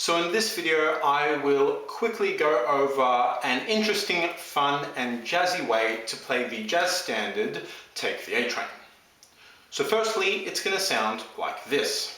So in this video I will quickly go over an interesting, fun and jazzy way to play the jazz standard Take the A Train. So firstly, it's going to sound like this.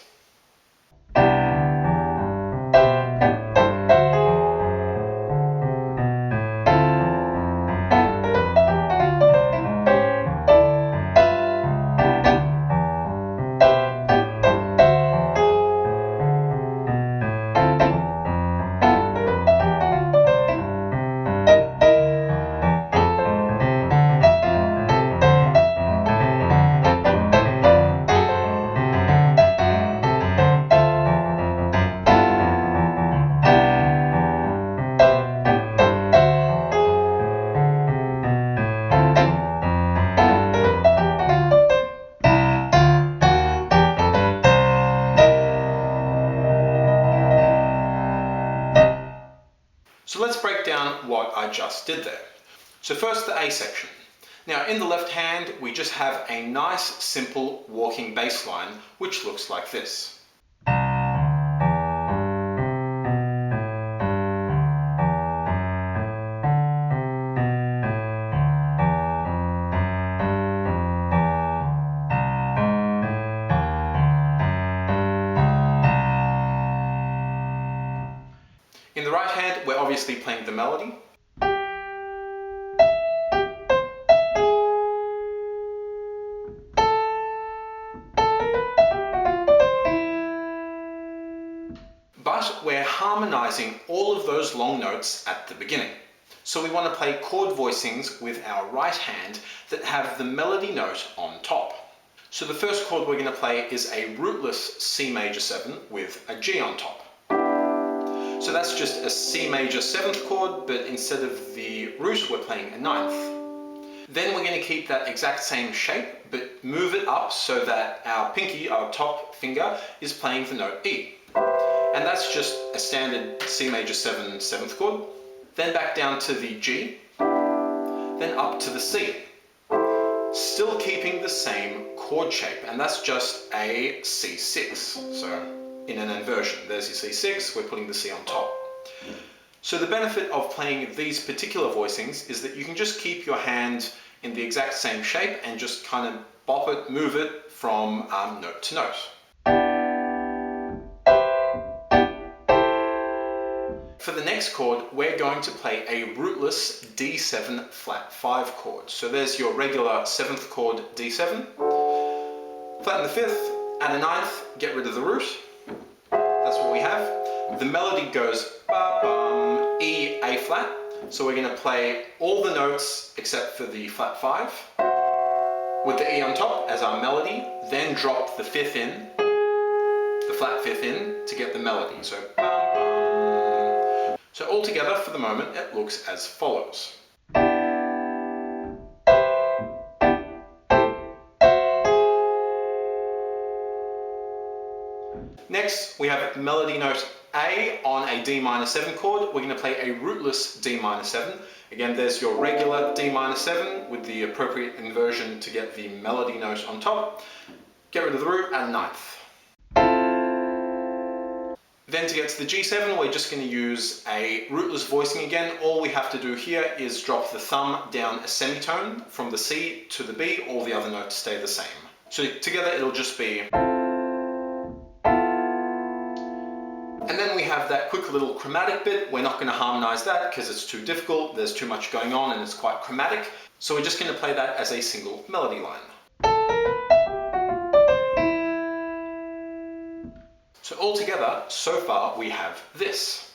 So let's break down what I just did there. So first the A section. Now in the left hand we just have a nice simple walking bass line which looks like this. In the right hand, we're obviously playing the melody. But we're harmonizing all of those long notes at the beginning. So we want to play chord voicings with our right hand that have the melody note on top. So the first chord we're going to play is a rootless C major 7 with a G on top. So that's just a C major 7th chord, but instead of the root, we're playing a 9th. Then we're going to keep that exact same shape, but move it up so that our pinky, our top finger, is playing the note E. And that's just a standard C major 7 7th chord. Then back down to the G, then up to the C. Still keeping the same chord shape, and that's just a C6. So in an inversion, there's your C6, we're putting the C on top. So the benefit of playing these particular voicings is that you can just keep your hand in the exact same shape and just kind of bop it, move it from note to note. For the next chord, we're going to play a rootless D7 flat 5 chord. So there's your regular 7th chord D7, flatten the 5th, add a 9th, get rid of the root. That's what we have. The melody goes ba-bum, E, A flat. So we're going to play all the notes except for the flat 5 with the E on top as our melody, then drop the 5th in, the flat 5th in to get the melody. So bum-bum. So all together for the moment it looks as follows. Next, we have melody note A on a D minor 7 chord. We're going to play a rootless D minor 7. Again, there's your regular D minor 7 with the appropriate inversion to get the melody note on top. Get rid of the root, add a 9th. Then to get to the G7, we're just going to use a rootless voicing again. All we have to do here is drop the thumb down a semitone from the C to the B. All the other notes stay the same. So together it'll just be. And then we have that quick little chromatic bit. We're not going to harmonize that because it's too difficult, there's too much going on and it's quite chromatic. So we're just going to play that as a single melody line. So all together, so far we have this.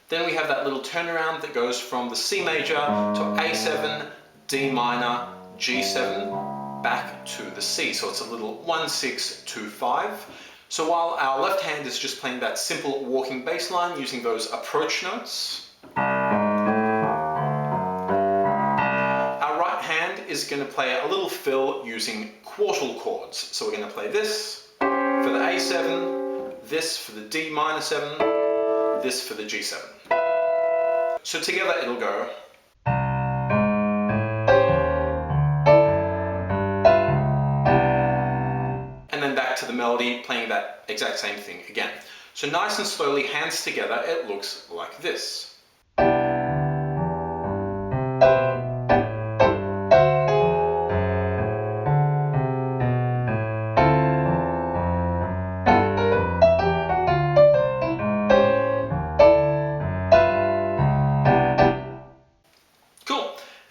Then we have that little turnaround that goes from the C major to A7, D minor, G7, back to the C. So it's a little 1, 6, 2, 5. So while our left hand is just playing that simple walking bass line using those approach notes, our right hand is going to play a little fill using quartal chords. So we're going to play this for the A7, this for the D minor 7, this for the G7. So together it'll go. And then back to the melody, playing that exact same thing again. So nice and slowly, hands together, it looks like this.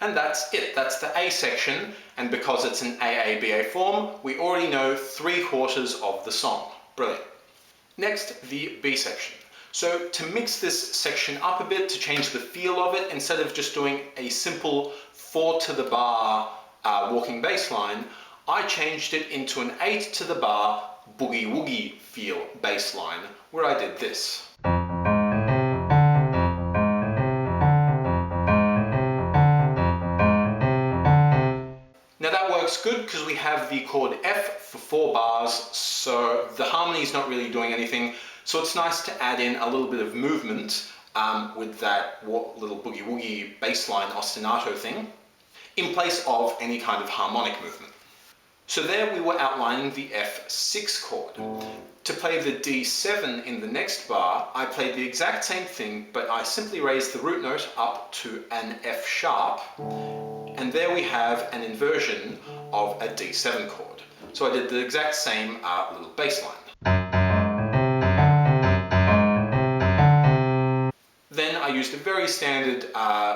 And that's it, that's the A section, and because it's an AABA form, we already know 3/4 of the song. Brilliant. Next, the B section. So to mix this section up a bit, to change the feel of it, instead of just doing a simple 4 to the bar walking bass line, I changed it into an 8 to the bar boogie woogie feel bass line, where I did this. Now that works good because we have the chord F for 4 bars, so the harmony is not really doing anything. So it's nice to add in a little bit of movement with that little boogie woogie bass line ostinato thing, in place of any kind of harmonic movement. So there we were outlining the F6 chord. To play the D7 in the next bar, I played the exact same thing, but I simply raised the root note up to an F sharp. And there we have an inversion of a D7 chord. So I did the exact same little bass line. Then I used a very standard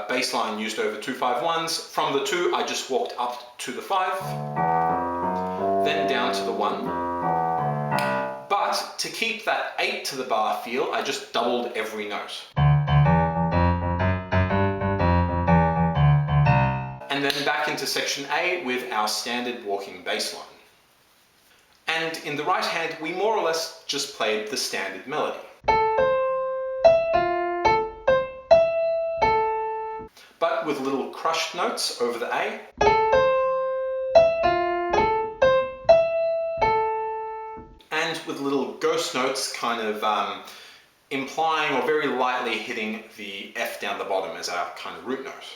bass line used over 2-5-1s. From the 2, I just walked up to the 5, then down to the 1. But to keep that 8 to the bar feel, I just doubled every note. And then back into section A with our standard walking bass line. And in the right hand, we more or less just played the standard melody. But with little crushed notes over the A. And with little ghost notes kind of implying or very lightly hitting the F down the bottom as our kind of root note.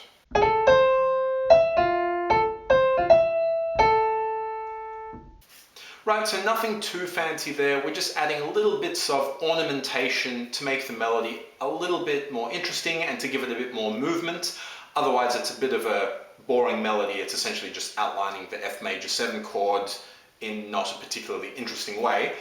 Right, so nothing too fancy there. We're just adding little bits of ornamentation to make the melody a little bit more interesting and to give it a bit more movement. Otherwise, it's a bit of a boring melody. It's essentially just outlining the F major 7 chord in not a particularly interesting way.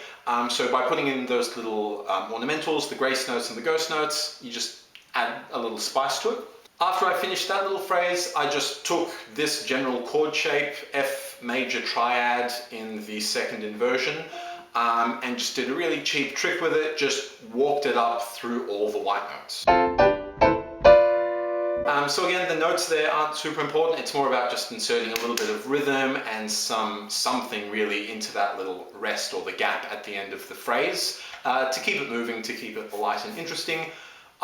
So by putting in those little ornamentals, the grace notes and the ghost notes, you just add a little spice to it. After I finished that little phrase, I just took this general chord shape, F major triad in the second inversion, and just did a really cheap trick with it, just walked it up through all the white notes. So again, the notes there aren't super important. It's more about just inserting a little bit of rhythm and something really into that little rest or the gap at the end of the phrase to keep it moving, to keep it light and interesting.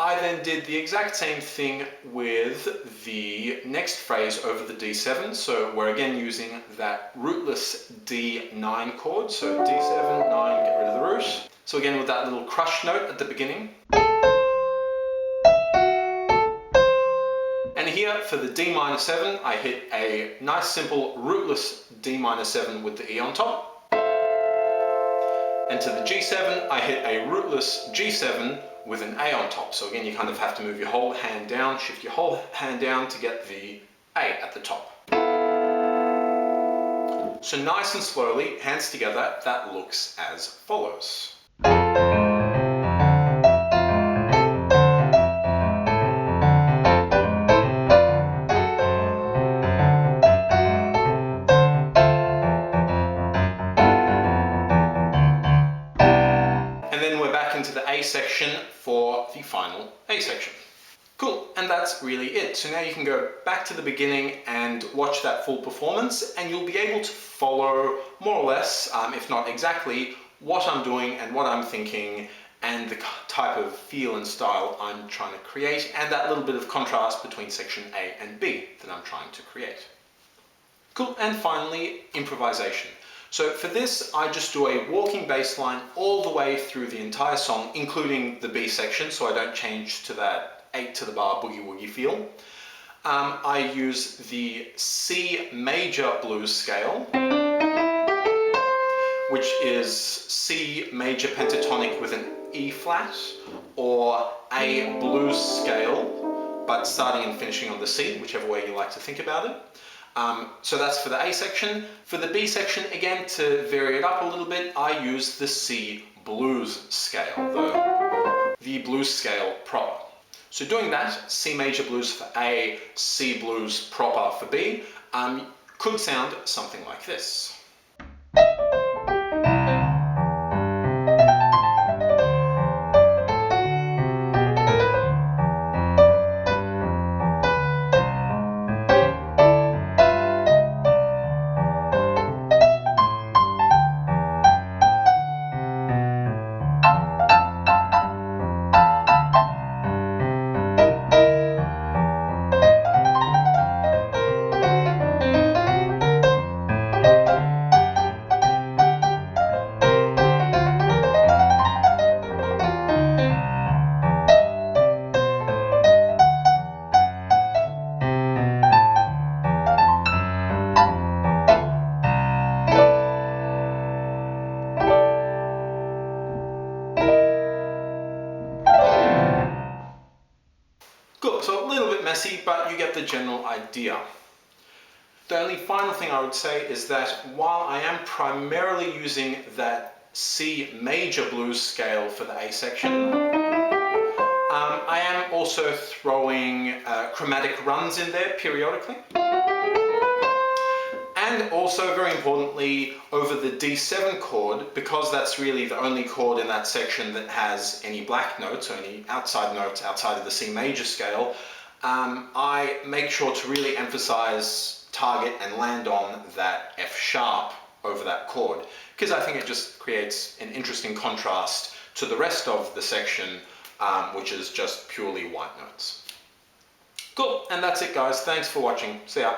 I then did the exact same thing with the next phrase over the D7. So we're again using that rootless D9 chord. So D7, 9, get rid of the root. So again with that little crush note at the beginning. And here for the D minor 7, I hit a nice simple rootless D minor 7 with the E on top. And to the G7, I hit a rootless G7 with an A on top. So again, you kind of have to move your whole hand down, shift your whole hand down to get the A at the top. So nice and slowly, hands together, that looks as follows. Into the A section for the final A section. Cool, and that's really it. So now you can go back to the beginning and watch that full performance, and you'll be able to follow more or less, if not exactly, what I'm doing and what I'm thinking and the type of feel and style I'm trying to create, and that little bit of contrast between section A and B that I'm trying to create. Cool, and finally, improvisation. So for this, I just do a walking bass line all the way through the entire song, including the B section, so I don't change to that 8 to the bar boogie woogie feel. I use the C major blues scale, which is C major pentatonic with an E flat, or A blues scale, but starting and finishing on the C, whichever way you like to think about it. So that's for the A section. For the B section, again, to vary it up a little bit, I use the C blues scale, the blues scale proper. So doing that, C major blues for A, C blues proper for B, could sound something like this. Good, so a little bit messy, but you get the general idea. The only final thing I would say is that while I am primarily using that C major blues scale for the A section, I am also throwing chromatic runs in there periodically. And also, very importantly, over the D7 chord, because that's really the only chord in that section that has any black notes or any outside notes outside of the C major scale, I make sure to really emphasize, target and land on that F sharp over that chord, because I think it just creates an interesting contrast to the rest of the section, which is just purely white notes. Cool, and that's it guys, thanks for watching, see ya.